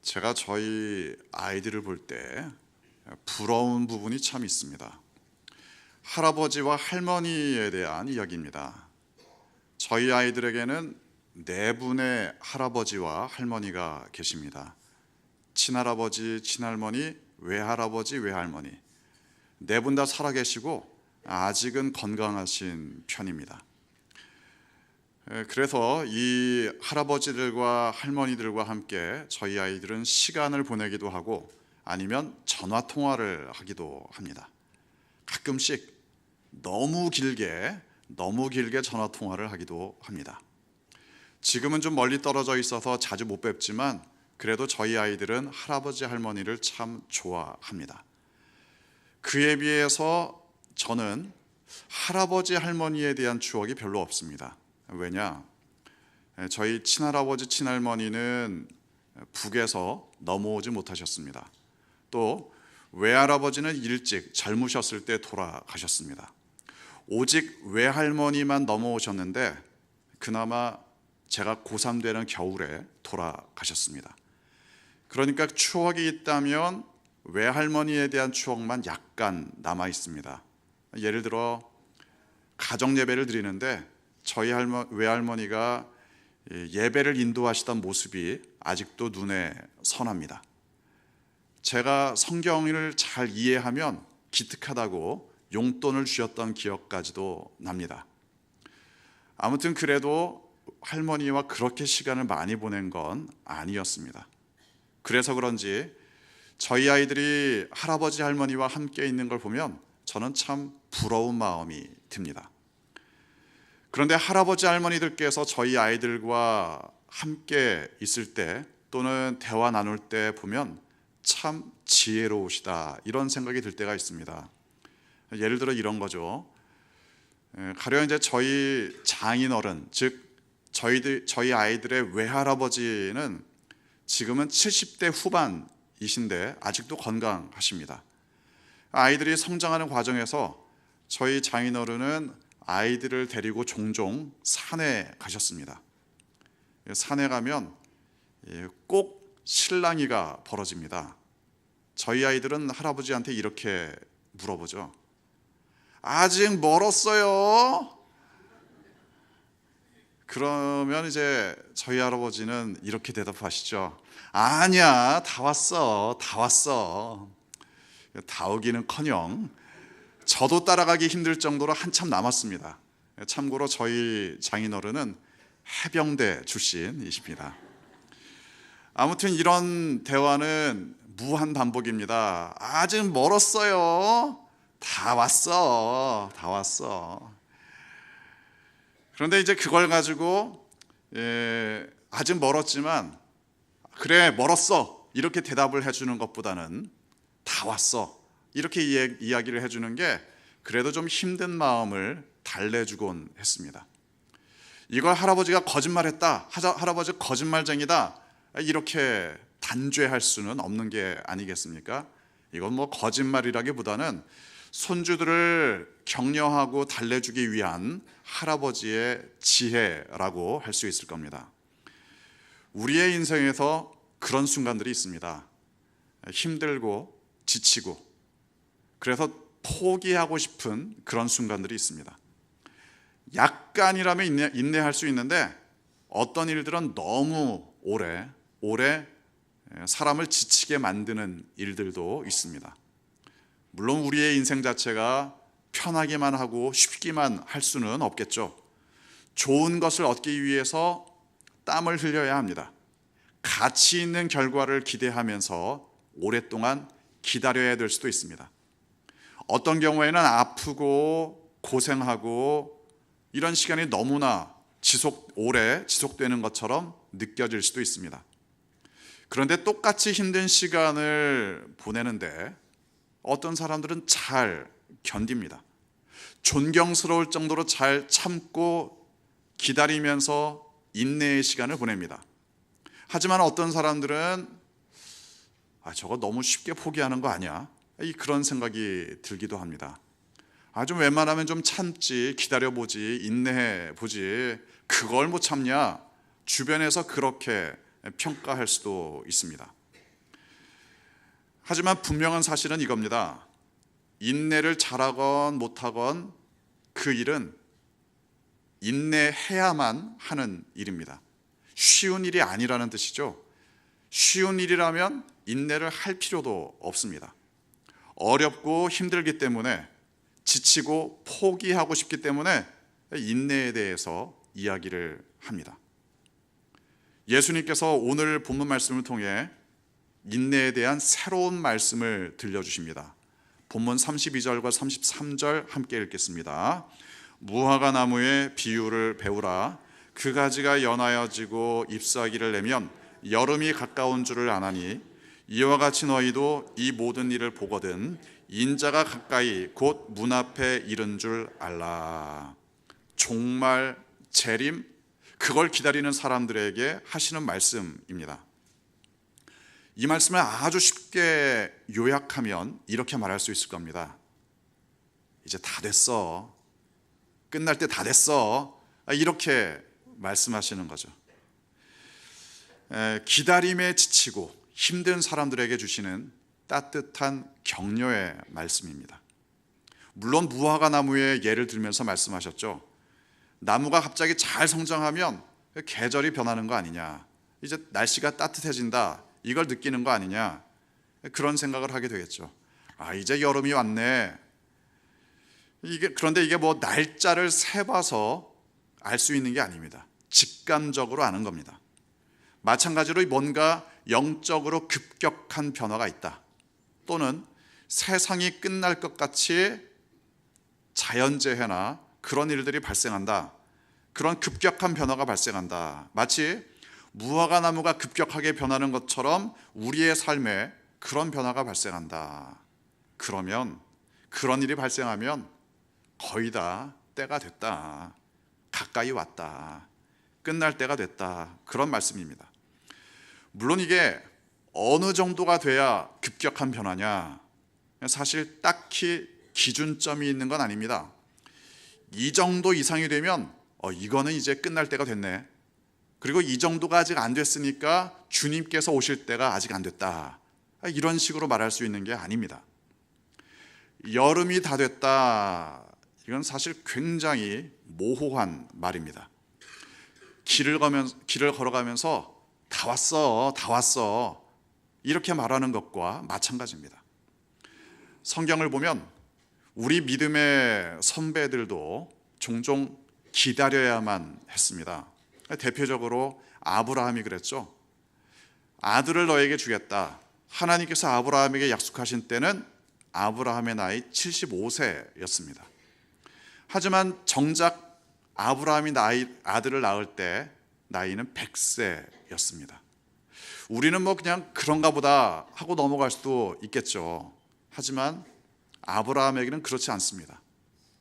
제가 저희 아이들을 볼 때 부러운 부분이 참 있습니다. 할아버지와 할머니에 대한 이야기입니다. 저희 아이들에게는 네 분의 할아버지와 할머니가 계십니다. 친할아버지, 친할머니, 외할아버지, 외할머니 네 분 다 살아계시고 아직은 건강하신 편입니다. 그래서 이 할아버지들과 할머니들과 함께 저희 아이들은 시간을 보내기도 하고 아니면 전화 통화를 하기도 합니다. 가끔씩 너무 길게 전화 통화를 하기도 합니다. 지금은 좀 멀리 떨어져 있어서 자주 못 뵙지만 그래도 저희 아이들은 할아버지 할머니를 참 좋아합니다. 그에 비해서 저는 할아버지 할머니에 대한 추억이 별로 없습니다. 왜냐? 저희 친할아버지 친할머니는 북에서 넘어오지 못하셨습니다. 또 외할아버지는 일찍 젊으셨을 때 돌아가셨습니다. 오직 외할머니만 넘어오셨는데 그나마 제가 고3 되는 겨울에 돌아가셨습니다. 그러니까 추억이 있다면 외할머니에 대한 추억만 약간 남아 있습니다. 예를 들어 가정 예배를 드리는데 저희 외할머니가 예배를 인도하시던 모습이 아직도 눈에 선합니다. 제가 성경을 잘 이해하면 기특하다고 용돈을 주셨던 기억까지도 납니다. 아무튼 그래도 할머니와 그렇게 시간을 많이 보낸 건 아니었습니다. 그래서 그런지 저희 아이들이 할아버지 할머니와 함께 있는 걸 보면 저는 참 부러운 마음이 듭니다. 그런데 할아버지 할머니들께서 저희 아이들과 함께 있을 때 또는 대화 나눌 때 보면 참 지혜로우시다 이런 생각이 들 때가 있습니다. 예를 들어 이런 거죠. 가령 이제 저희 장인어른 즉 저희 아이들의 외할아버지는 지금은 70대 후반이신데 아직도 건강하십니다. 아이들이 성장하는 과정에서 저희 장인어른은 아이들을 데리고 종종 산에 가셨습니다. 산에 가면 꼭 실랑이가 벌어집니다. 저희 아이들은 할아버지한테 이렇게 물어보죠. 아직 멀었어요? 그러면 이제 저희 할아버지는 이렇게 대답하시죠. 아니야, 다 왔어. 다 오기는커녕 저도 따라가기 힘들 정도로 한참 남았습니다. 참고로 저희 장인어른은 해병대 출신이십니다. 아무튼 이런 대화는 무한 반복입니다. 아직 멀었어요. 다 왔어. 그런데 이제 그걸 가지고 아직 멀었지만 그래 멀었어 이렇게 대답을 해주는 것보다는 다 왔어 이렇게 이야기를 해주는 게 그래도 좀 힘든 마음을 달래주곤 했습니다. 이걸 할아버지가 거짓말했다, 할아버지 거짓말쟁이다 이렇게 단죄할 수는 없는 게 아니겠습니까? 이건 뭐 거짓말이라기보다는 손주들을 격려하고 달래주기 위한 할아버지의 지혜라고 할 수 있을 겁니다. 우리의 인생에서 그런 순간들이 있습니다. 힘들고 지치고 그래서 포기하고 싶은 그런 순간들이 있습니다. 약간이라면 인내할 수 있는데 어떤 일들은 너무 오래 사람을 지치게 만드는 일들도 있습니다. 물론 우리의 인생 자체가 편하기만 하고 쉽기만 할 수는 없겠죠. 좋은 것을 얻기 위해서 땀을 흘려야 합니다. 가치 있는 결과를 기대하면서 오랫동안 기다려야 될 수도 있습니다. 어떤 경우에는 아프고 고생하고 이런 시간이 너무나 오래 지속되는 것처럼 느껴질 수도 있습니다. 그런데 똑같이 힘든 시간을 보내는데 어떤 사람들은 잘 견딥니다. 존경스러울 정도로 잘 참고 기다리면서 인내의 시간을 보냅니다. 하지만 어떤 사람들은 저거 너무 쉽게 포기하는 거 아니야? 그런 생각이 들기도 합니다. 좀 웬만하면 좀 참지, 기다려보지, 인내해보지 그걸 못 참냐? 주변에서 그렇게 평가할 수도 있습니다. 하지만 분명한 사실은 이겁니다. 인내를 잘하건 못하건 그 일은 인내해야만 하는 일입니다. 쉬운 일이 아니라는 뜻이죠. 쉬운 일이라면 인내를 할 필요도 없습니다. 어렵고 힘들기 때문에, 지치고 포기하고 싶기 때문에 인내에 대해서 이야기를 합니다. 예수님께서 오늘 본문 말씀을 통해 인내에 대한 새로운 말씀을 들려주십니다. 본문 32절과 33절 함께 읽겠습니다. 무화과 나무의 비유를 배우라. 그 가지가 연하여지고 잎사귀를 내면 여름이 가까운 줄을 아나니, 이와 같이 너희도 이 모든 일을 보거든 인자가 가까이 곧 문 앞에 이른 줄 알라. 종말, 재림, 그걸 기다리는 사람들에게 하시는 말씀입니다. 이 말씀을 아주 쉽게 요약하면 이렇게 말할 수 있을 겁니다. 이제 다 됐어. 끝날 때 다 됐어. 이렇게 말씀하시는 거죠. 기다림에 지치고 힘든 사람들에게 주시는 따뜻한 격려의 말씀입니다. 물론 무화과 나무의 예를 들면서 말씀하셨죠. 나무가 갑자기 잘 성장하면 계절이 변하는 거 아니냐, 이제 날씨가 따뜻해진다, 이걸 느끼는 거 아니냐, 그런 생각을 하게 되겠죠. 이제 여름이 왔네. 그런데 이게 뭐 날짜를 세봐서 알 수 있는 게 아닙니다. 직감적으로 아는 겁니다. 마찬가지로 뭔가 영적으로 급격한 변화가 있다, 또는 세상이 끝날 것 같이 자연재해나 그런 일들이 발생한다, 그런 급격한 변화가 발생한다, 마치 무화과 나무가 급격하게 변하는 것처럼 우리의 삶에 그런 변화가 발생한다. 그러면, 그런 일이 발생하면 거의 다 때가 됐다, 가까이 왔다, 끝날 때가 됐다, 그런 말씀입니다. 물론 이게 어느 정도가 돼야 급격한 변화냐, 사실 딱히 기준점이 있는 건 아닙니다. 이 정도 이상이 되면 이거는 이제 끝날 때가 됐네, 그리고 이 정도가 아직 안 됐으니까 주님께서 오실 때가 아직 안 됐다, 이런 식으로 말할 수 있는 게 아닙니다. 여름이 다 됐다, 이건 사실 굉장히 모호한 말입니다. 길을 걸어가면서 다 왔어, 다 왔어, 이렇게 말하는 것과 마찬가지입니다. 성경을 보면 우리 믿음의 선배들도 종종 기다려야만 했습니다. 대표적으로 아브라함이 그랬죠. 아들을 너에게 주겠다. 하나님께서 아브라함에게 약속하신 때는 아브라함의 나이 75세였습니다. 하지만 정작 아브라함이 아들을 낳을 때 나이는 100세였습니다. 우리는 뭐 그냥 그런가 보다 하고 넘어갈 수도 있겠죠. 하지만 아브라함에게는 그렇지 않습니다.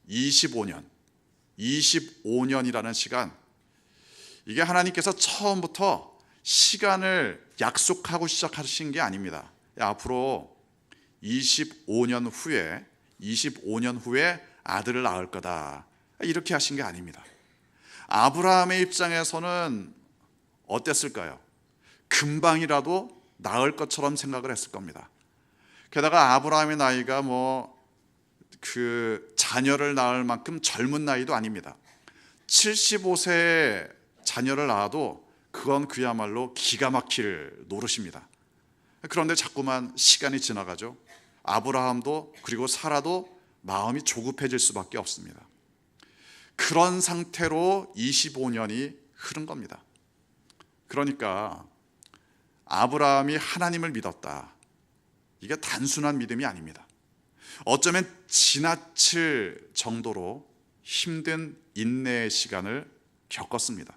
25년이라는 시간, 이게 하나님께서 처음부터 시간을 약속하고 시작하신 게 아닙니다. 앞으로 25년 후에 아들을 낳을 거다, 이렇게 하신 게 아닙니다. 아브라함의 입장에서는 어땠을까요? 금방이라도 낳을 것처럼 생각을 했을 겁니다. 게다가 아브라함의 나이가 자녀를 낳을 만큼 젊은 나이도 아닙니다. 75세에 자녀를 낳아도 그건 그야말로 기가 막힐 노릇입니다. 그런데 자꾸만 시간이 지나가죠. 아브라함도 그리고 사라도 마음이 조급해질 수밖에 없습니다. 그런 상태로 25년이 흐른 겁니다. 그러니까 아브라함이 하나님을 믿었다, 이게 단순한 믿음이 아닙니다. 어쩌면 지나칠 정도로 힘든 인내의 시간을 겪었습니다.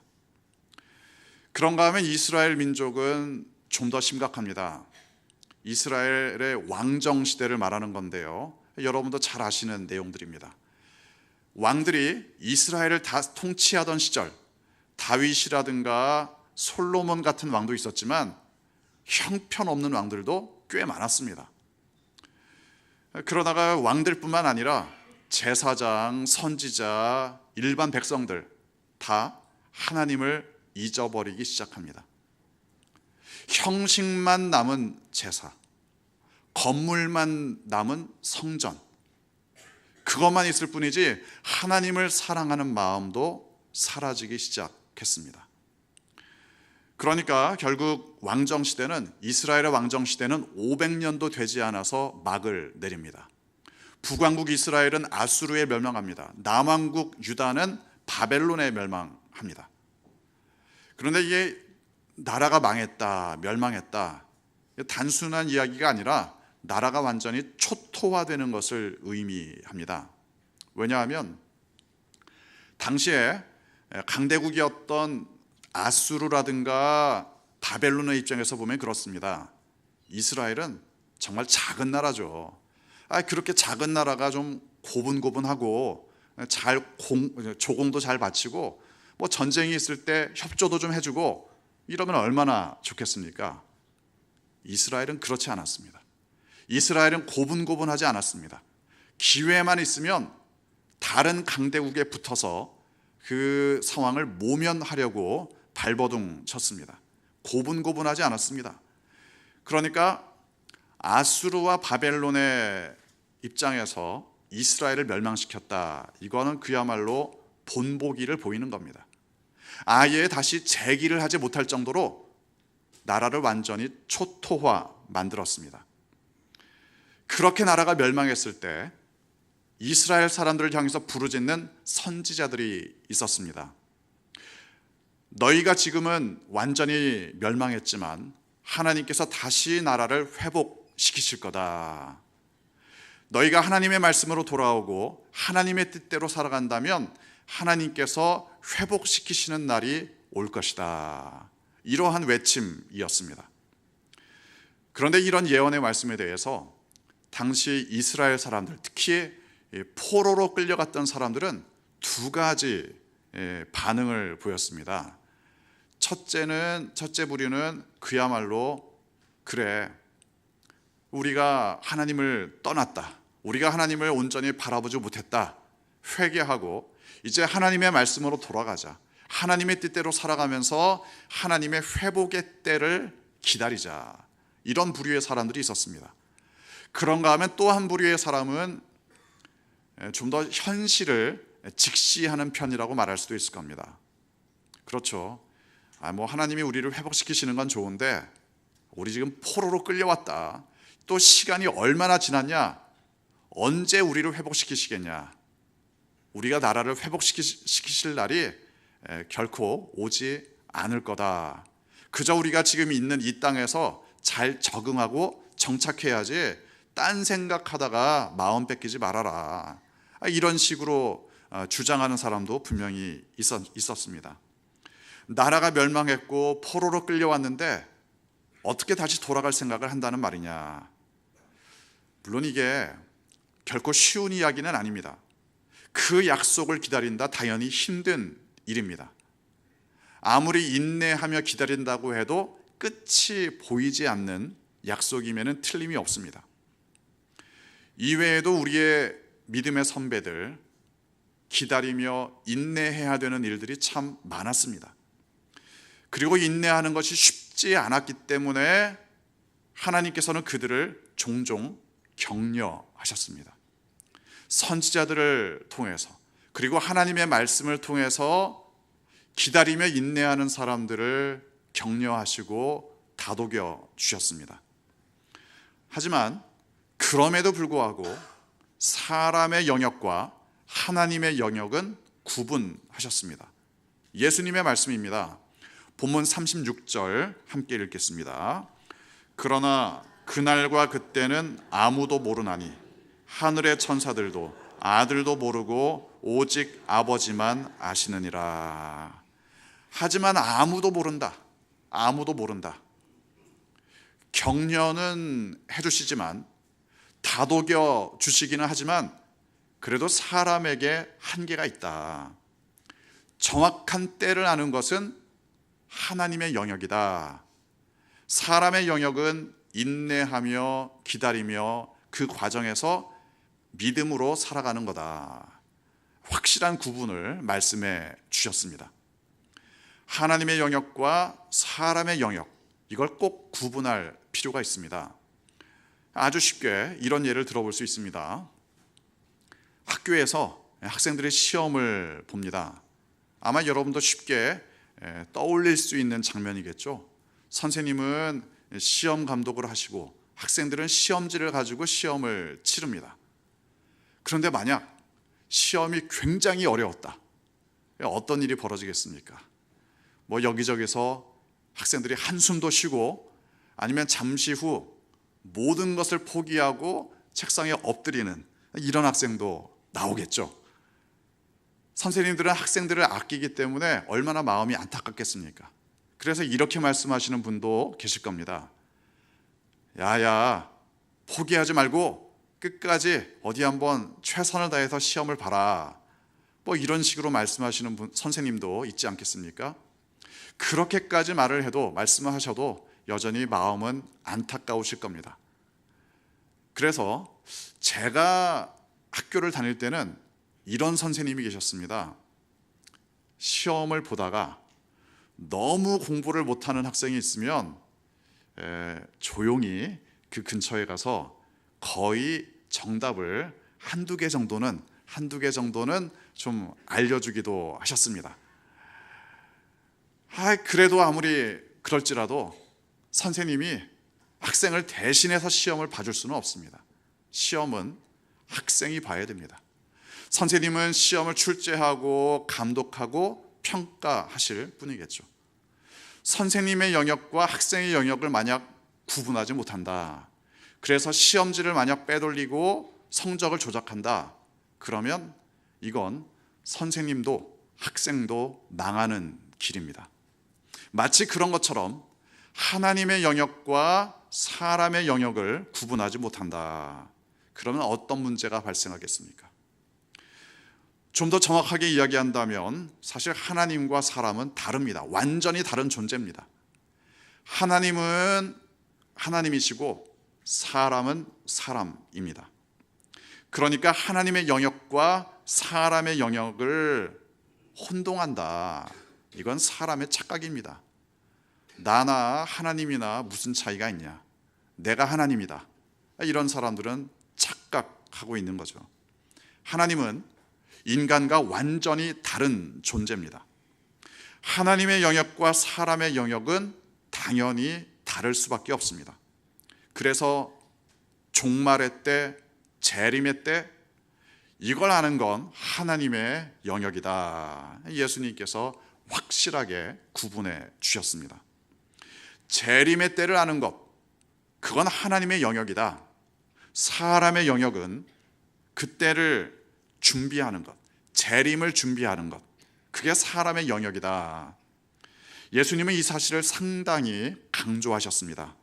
그런가 하면 이스라엘 민족은 좀 더 심각합니다. 이스라엘의 왕정 시대를 말하는 건데요, 여러분도 잘 아시는 내용들입니다. 왕들이 이스라엘을 다 통치하던 시절, 다윗이라든가 솔로몬 같은 왕도 있었지만 형편없는 왕들도 꽤 많았습니다. 그러다가 왕들뿐만 아니라 제사장, 선지자, 일반 백성들 다 하나님을 잊어버리기 시작합니다. 형식만 남은 제사, 건물만 남은 성전, 그것만 있을 뿐이지 하나님을 사랑하는 마음도 사라지기 시작했습니다. 그러니까 결국 이스라엘의 왕정시대는 500년도 되지 않아서 막을 내립니다. 북왕국 이스라엘은 아수르에 멸망합니다. 남왕국 유다는 바벨론에 멸망합니다. 그런데 이게 나라가 망했다, 멸망했다, 단순한 이야기가 아니라 나라가 완전히 초토화되는 것을 의미합니다. 왜냐하면 당시에 강대국이었던 아수르라든가 바벨론의 입장에서 보면 그렇습니다. 이스라엘은 정말 작은 나라죠. 그렇게 작은 나라가 좀 고분고분하고 조공도 잘 바치고 뭐 전쟁이 있을 때 협조도 좀 해주고 이러면 얼마나 좋겠습니까? 이스라엘은 그렇지 않았습니다. 이스라엘은 고분고분하지 않았습니다. 기회만 있으면 다른 강대국에 붙어서 그 상황을 모면하려고 발버둥 쳤습니다. 고분고분하지 않았습니다. 그러니까 아수르와 바벨론의 입장에서 이스라엘을 멸망시켰다, 이거는 그야말로 본보기를 보이는 겁니다. 아예 다시 재기를 하지 못할 정도로 나라를 완전히 초토화 만들었습니다. 그렇게 나라가 멸망했을 때 이스라엘 사람들을 향해서 부르짖는 선지자들이 있었습니다. 너희가 지금은 완전히 멸망했지만 하나님께서 다시 나라를 회복시키실 거다. 너희가 하나님의 말씀으로 돌아오고 하나님의 뜻대로 살아간다면 하나님께서 회복시키시는 날이 올 것이다. 이러한 외침이었습니다. 그런데 이런 예언의 말씀에 대해서 당시 이스라엘 사람들, 특히 포로로 끌려갔던 사람들은 두 가지 반응을 보였습니다. 첫째 부류는 그야말로, 그래, 우리가 하나님을 떠났다, 우리가 하나님을 온전히 바라보지 못했다, 회개하고 이제 하나님의 말씀으로 돌아가자, 하나님의 뜻대로 살아가면서 하나님의 회복의 때를 기다리자, 이런 부류의 사람들이 있었습니다. 그런가 하면 또 한 부류의 사람은 좀 더 현실을 직시하는 편이라고 말할 수도 있을 겁니다. 그렇죠. 뭐 하나님이 우리를 회복시키시는 건 좋은데 우리 지금 포로로 끌려왔다, 또 시간이 얼마나 지났냐, 언제 우리를 회복시키시겠냐, 우리가 나라를 회복시키실 날이 결코 오지 않을 거다. 그저 우리가 지금 있는 이 땅에서 잘 적응하고 정착해야지 딴 생각하다가 마음 뺏기지 말아라, 이런 식으로 주장하는 사람도 분명히 있었습니다. 나라가 멸망했고 포로로 끌려왔는데 어떻게 다시 돌아갈 생각을 한다는 말이냐. 물론 이게 결코 쉬운 이야기는 아닙니다. 그 약속을 기다린다, 당연히 힘든 일입니다. 아무리 인내하며 기다린다고 해도 끝이 보이지 않는 약속이면 틀림이 없습니다. 이외에도 우리의 믿음의 선배들, 기다리며 인내해야 되는 일들이 참 많았습니다. 그리고 인내하는 것이 쉽지 않았기 때문에 하나님께서는 그들을 종종 격려하셨습니다. 선지자들을 통해서, 그리고 하나님의 말씀을 통해서 기다리며 인내하는 사람들을 격려하시고 다독여 주셨습니다. 하지만 그럼에도 불구하고 사람의 영역과 하나님의 영역은 구분하셨습니다. 예수님의 말씀입니다. 본문 36절 함께 읽겠습니다. 그러나 그날과 그때는 아무도 모르나니 하늘의 천사들도 아들도 모르고 오직 아버지만 아시느니라. 하지만 아무도 모른다. 아무도 모른다. 격려는 해주시지만, 다독여 주시기는 하지만 그래도 사람에게 한계가 있다. 정확한 때를 아는 것은 하나님의 영역이다. 사람의 영역은 인내하며 기다리며 그 과정에서 믿음으로 살아가는 거다. 확실한 구분을 말씀해 주셨습니다. 하나님의 영역과 사람의 영역, 이걸 꼭 구분할 필요가 있습니다. 아주 쉽게 이런 예를 들어볼 수 있습니다. 학교에서 학생들이 시험을 봅니다. 아마 여러분도 쉽게 떠올릴 수 있는 장면이겠죠. 선생님은 시험 감독을 하시고 학생들은 시험지를 가지고 시험을 치릅니다. 그런데 만약 시험이 굉장히 어려웠다. 어떤 일이 벌어지겠습니까? 여기저기서 학생들이 한숨도 쉬고 아니면 잠시 후 모든 것을 포기하고 책상에 엎드리는 이런 학생도 나오겠죠. 선생님들은 학생들을 아끼기 때문에 얼마나 마음이 안타깝겠습니까? 그래서 이렇게 말씀하시는 분도 계실 겁니다. 야야, 포기하지 말고 끝까지 어디 한번 최선을 다해서 시험을 봐라. 이런 식으로 말씀하시는 선생님도 있지 않겠습니까? 그렇게까지 말을 해도, 말씀을 하셔도 여전히 마음은 안타까우실 겁니다. 그래서 제가 학교를 다닐 때는 이런 선생님이 계셨습니다. 시험을 보다가 너무 공부를 못하는 학생이 있으면 조용히 그 근처에 가서 거의 정답을 한두 개 정도는 좀 알려주기도 하셨습니다. 그래도 아무리 그럴지라도 선생님이 학생을 대신해서 시험을 봐줄 수는 없습니다. 시험은 학생이 봐야 됩니다. 선생님은 시험을 출제하고 감독하고 평가하실 뿐이겠죠. 선생님의 영역과 학생의 영역을 만약 구분하지 못한다, 그래서 시험지를 만약 빼돌리고 성적을 조작한다, 그러면 이건 선생님도 학생도 망하는 길입니다. 마치 그런 것처럼 하나님의 영역과 사람의 영역을 구분하지 못한다. 그러면 어떤 문제가 발생하겠습니까? 좀 더 정확하게 이야기한다면 사실 하나님과 사람은 다릅니다. 완전히 다른 존재입니다. 하나님은 하나님이시고 사람은 사람입니다. 그러니까 하나님의 영역과 사람의 영역을 혼동한다. 이건 사람의 착각입니다. 나나 하나님이나 무슨 차이가 있냐? 내가 하나님이다. 이런 사람들은 착각하고 있는 거죠. 하나님은 인간과 완전히 다른 존재입니다. 하나님의 영역과 사람의 영역은 당연히 다를 수밖에 없습니다. 그래서 종말의 때, 재림의 때 이걸 아는 건 하나님의 영역이다. 예수님께서 확실하게 구분해 주셨습니다. 재림의 때를 아는 것, 그건 하나님의 영역이다. 사람의 영역은 그때를 준비하는 것, 재림을 준비하는 것, 그게 사람의 영역이다. 예수님은 이 사실을 상당히 강조하셨습니다.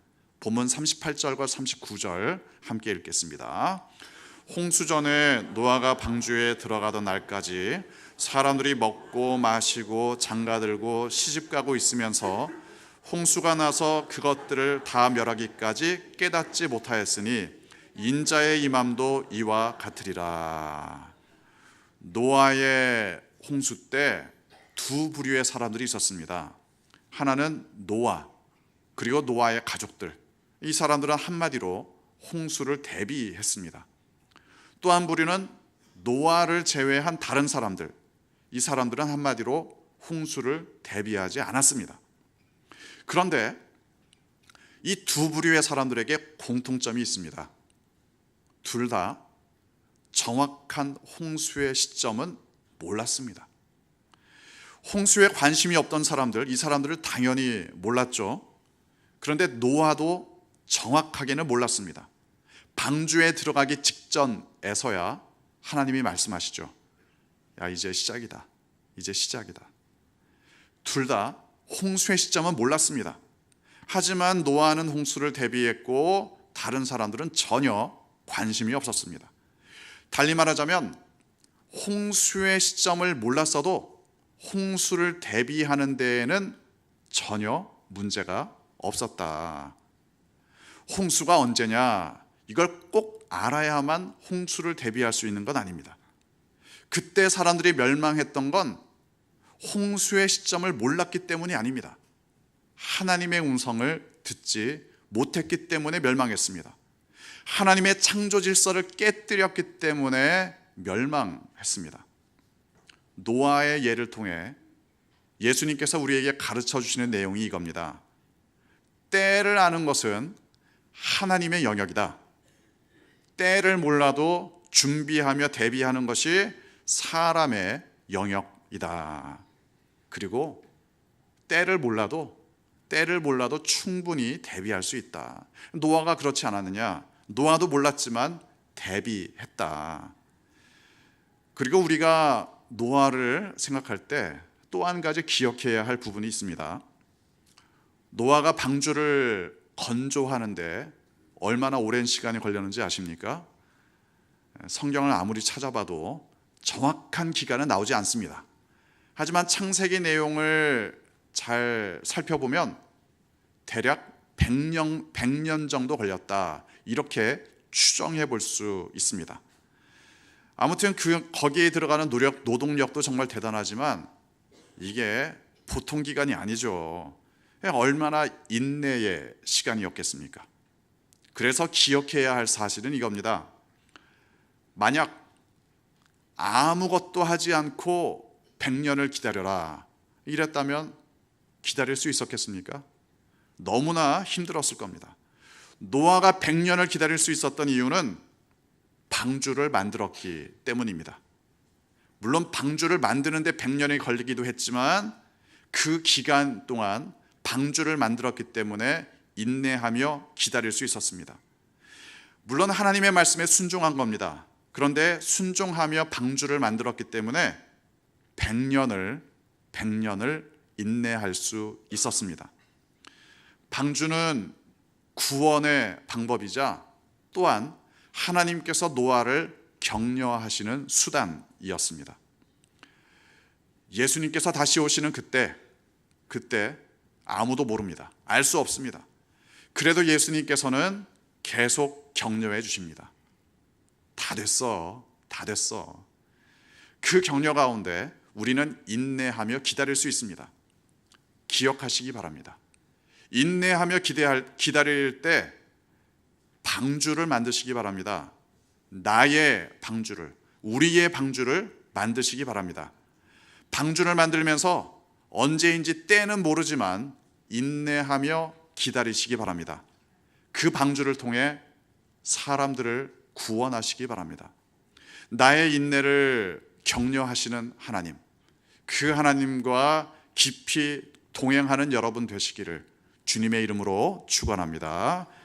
본문 38절과 39절 함께 읽겠습니다. 홍수전에 노아가 방주에 들어가던 날까지 사람들이 먹고 마시고 장가들고 시집가고 있으면서 홍수가 나서 그것들을 다 멸하기까지 깨닫지 못하였으니 인자의 임함도 이와 같으리라. 노아의 홍수 때 두 부류의 사람들이 있었습니다. 하나는 노아, 그리고 노아의 가족들. 이 사람들은 한마디로 홍수를 대비했습니다. 또 한 부류는 노아를 제외한 다른 사람들. 이 사람들은 한마디로 홍수를 대비하지 않았습니다. 그런데 이 두 부류의 사람들에게 공통점이 있습니다. 둘 다 정확한 홍수의 시점은 몰랐습니다. 홍수에 관심이 없던 사람들, 이 사람들을 당연히 몰랐죠. 그런데 노아도 정확하게는 몰랐습니다. 방주에 들어가기 직전에서야 하나님이 말씀하시죠. 야, 이제 시작이다. 이제 시작이다. 둘 다 홍수의 시점은 몰랐습니다. 하지만 노아는 홍수를 대비했고 다른 사람들은 전혀 관심이 없었습니다. 달리 말하자면 홍수의 시점을 몰랐어도 홍수를 대비하는 데에는 전혀 문제가 없었다. 홍수가 언제냐? 이걸 꼭 알아야만 홍수를 대비할 수 있는 건 아닙니다. 그때 사람들이 멸망했던 건 홍수의 시점을 몰랐기 때문이 아닙니다. 하나님의 음성을 듣지 못했기 때문에 멸망했습니다. 하나님의 창조 질서를 깨뜨렸기 때문에 멸망했습니다. 노아의 예를 통해 예수님께서 우리에게 가르쳐 주시는 내용이 이겁니다. 때를 아는 것은 하나님의 영역이다. 때를 몰라도 준비하며 대비하는 것이 사람의 영역이다. 그리고 때를 몰라도 충분히 대비할 수 있다. 노아가 그렇지 않았느냐? 노아도 몰랐지만 대비했다. 그리고 우리가 노아를 생각할 때 또 한 가지 기억해야 할 부분이 있습니다. 노아가 방주를 건조하는데 얼마나 오랜 시간이 걸렸는지 아십니까? 성경을 아무리 찾아봐도 정확한 기간은 나오지 않습니다. 하지만 창세기 내용을 잘 살펴보면 대략 100년 정도 걸렸다, 이렇게 추정해 볼 수 있습니다. 아무튼 거기에 들어가는 노동력도 정말 대단하지만 이게 보통 기간이 아니죠. 얼마나 인내의 시간이었겠습니까? 그래서 기억해야 할 사실은 이겁니다. 만약 아무것도 하지 않고 100년을 기다려라 이랬다면 기다릴 수 있었겠습니까? 너무나 힘들었을 겁니다. 노아가 100년을 기다릴 수 있었던 이유는 방주를 만들었기 때문입니다. 물론 방주를 만드는데 100년이 걸리기도 했지만 그 기간 동안 방주를 만들었기 때문에 인내하며 기다릴 수 있었습니다. 물론 하나님의 말씀에 순종한 겁니다. 그런데 순종하며 방주를 만들었기 때문에 100년을 인내할 수 있었습니다. 방주는 구원의 방법이자 또한 하나님께서 노아를 격려하시는 수단이었습니다. 예수님께서 다시 오시는 그때 아무도 모릅니다. 알 수 없습니다. 그래도 예수님께서는 계속 격려해 주십니다. 다 됐어. 그 격려 가운데 우리는 인내하며 기다릴 수 있습니다. 기억하시기 바랍니다. 인내하며 기다릴 때 방주를 만드시기 바랍니다. 나의 방주를, 우리의 방주를 만드시기 바랍니다. 방주를 만들면서 언제인지 때는 모르지만 인내하며 기다리시기 바랍니다. 그 방주를 통해 사람들을 구원하시기 바랍니다. 나의 인내를 격려하시는 하나님, 그 하나님과 깊이 동행하는 여러분 되시기를 주님의 이름으로 축원합니다.